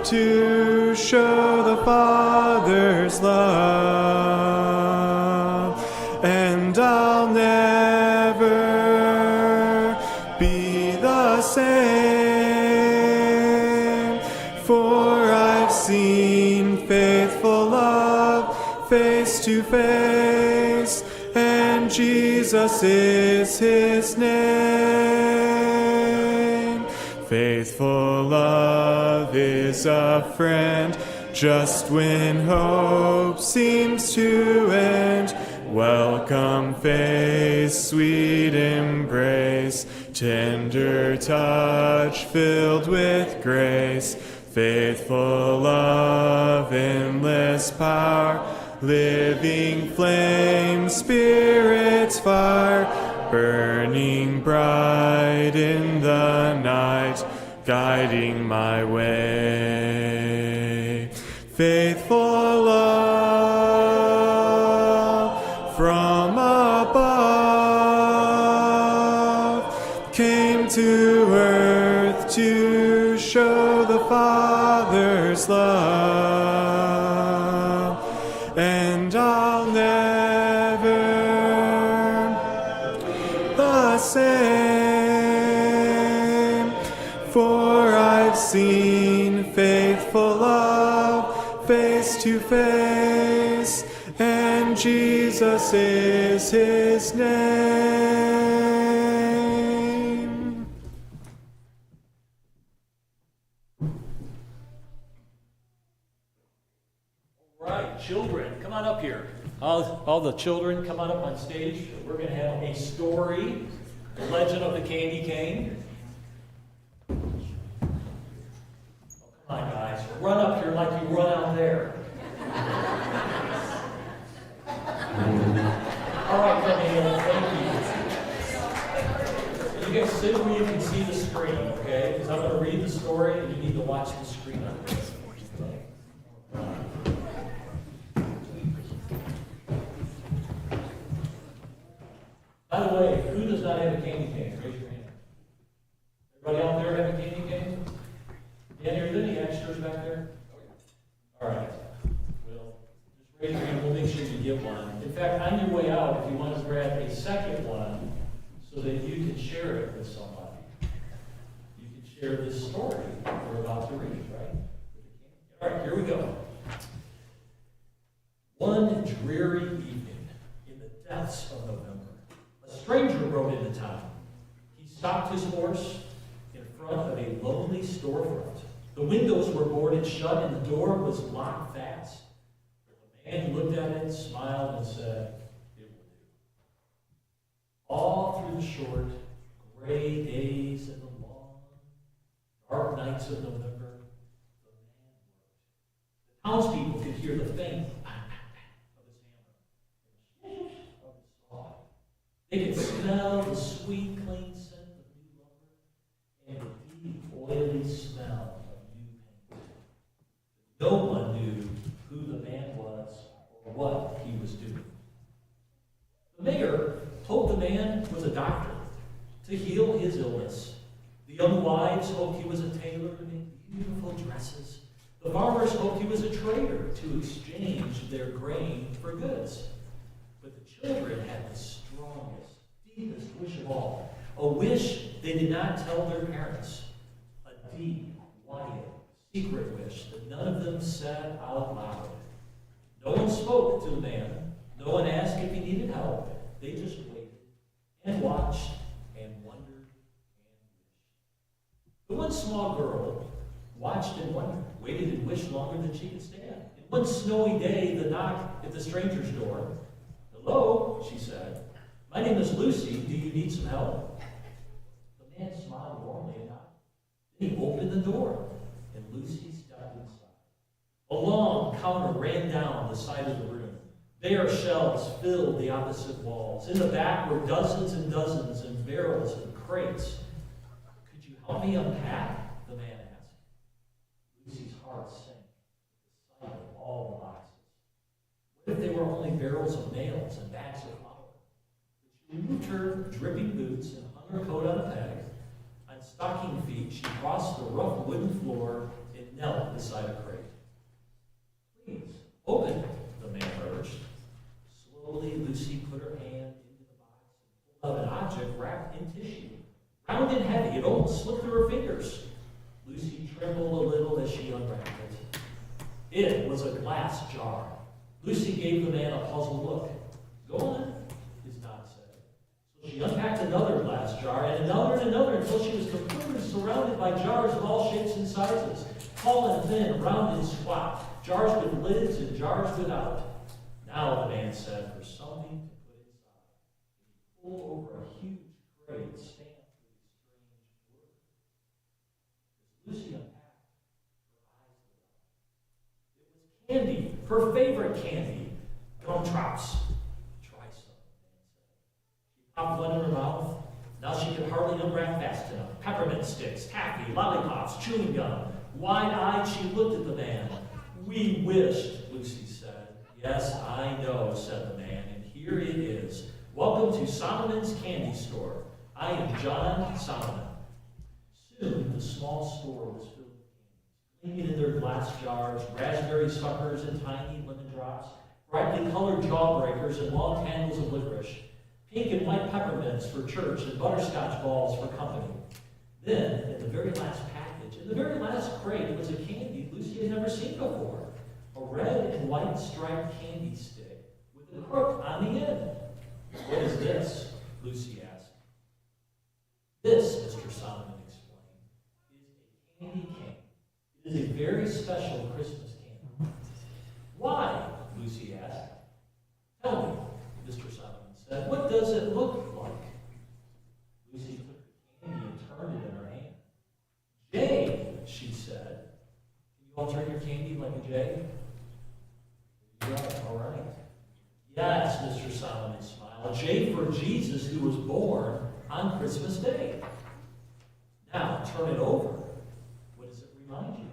to show the Father's love, and I'll never be the same, for I've seen faithful love face to face, and Jesus is his name. Faithful love is a friend just when hope seems to end. Welcome face, sweet embrace, tender touch filled with grace. Faithful love, endless power, living flame, Spirit's fire, burning bright in the night, guiding my way. Faithful love from above came to earth to show the Father's love, and I'll never the same, for I've seen faithful love face to face, and Jesus is his name. All right, children, come on up here. All the children, come on up on stage. We're going to have a story, The Legend of the Candy Cane. Oh, come on, guys. Run up here like you run out there. All right, Daniel, thank you. You guys sit where you can see the screen, okay? Because I'm going to read the story, and you need to watch the screen on this. By the way, who does not have a candy cane? Raise your hand. Everybody out there have a candy cane? Yeah, are there any extras back there? All right. Well, just raise your hand. We'll make sure you get one. In fact, on your way out, if you want to grab a second one so that you can share it with somebody, you can share this story we're about to read, right? All right, here we go. One dreary evening in the depths of November, a stranger rode into town. He stopped his horse in front of a lonely storefront. The windows were boarded shut and the door was locked fast. The man looked at it, smiled, and said, "It will do." All through the short, gray days and the long, dark nights of November, the man worked. The townspeople could hear the faint of his hammer, of his saw. They could smell the sweet, clean scent of new lumber and the deep, oily smell of new paint. No one knew who the man was or what he was doing. The mayor told the man was a doctor to heal his illness. The young wives hoped he was a tailor to make beautiful dresses. The farmers hoped he was a trader to exchange their grain for goods. But the children had the strongest, deepest wish of all, a wish they did not tell their parents, a deep, quiet, secret wish that none of them said out loud. No one spoke to the man. No one asked if he needed help. They just waited and watched and wondered and wished. The one small girl watched and wondered, waited and wished longer than she could stand. And one snowy day, the knock at the stranger's door. "Hello," she said. "My name is Lucy. Do you need some help?" The man smiled warmly and nodded. Then he opened the door, and Lucy stepped inside. A long counter ran down the side of the room. Bare shelves filled the opposite walls. In the back were dozens and dozens and barrels and crates. "Could you help me unpack?" the man asked. Lucy's heart sank at the sight of all the boxes. What if they were only barrels of nails and bags of flour? She removed her dripping boots and hung her coat on a peg. On stocking feet, she crossed the rough wooden floor and knelt beside a crate. Please, open, the man urged. Slowly, Lucy put her hand into the box and pulled out an object wrapped in tissue. Round and heavy, it almost slipped through her fingers. Lucy trembled a little as she unwrapped it. It was a glass jar. Lucy gave the man a puzzled look. Go on, his dad said. So she unpacked another glass jar and another until she was completely surrounded by jars of all shapes and sizes. Tall and thin, round and squat. Jars with lids and jars without. Now, the man said, there's something to put inside. He pulled over a huge crate stamped with strange words. As Lucy unpacked, her eyes lit up. It was candy, her favorite candy. Gumdrops. Try some, the man said. She popped one in her mouth. Now she could hardly unwrap fast enough. Peppermint sticks, taffy, lollipops, chewing gum. Wide-eyed, she looked at the man. We wished, Lucy said. Yes, I know, said the man, and here it is. Welcome to Solomon's Candy Store. I am John Solomon. Soon, the small store was filled with candies, clinging in their glass jars, raspberry suckers and tiny lemon drops, brightly colored jawbreakers and long candles of licorice, pink and white peppermints for church and butterscotch balls for company. Then, in the very last package, in the very last crate, was a candy Lucy had never seen before. A red and white striped candy stick with a crook on the end. What is this? Lucy asked. This, Mr. Solomon explained, is a candy cane. It is a very special Christmas candy. Why? Lucy asked. Tell me, Mr. Solomon said. What does it look like? Lucy took the candy and turned it in her hand. J, she said. Can you all turn your candy like a J? Yeah, all right. Yes, Mr. Solomon smiled. A J for Jesus, who was born on Christmas Day. Now, turn it over. What does it remind you of?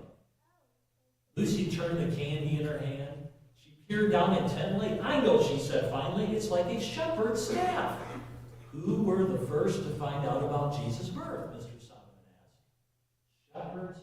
Lucy turned the candy in her hand. She peered down intently. I know, she said finally. It's like a shepherd's staff. Who were the first to find out about Jesus' birth? Mr. Solomon asked. Shepherds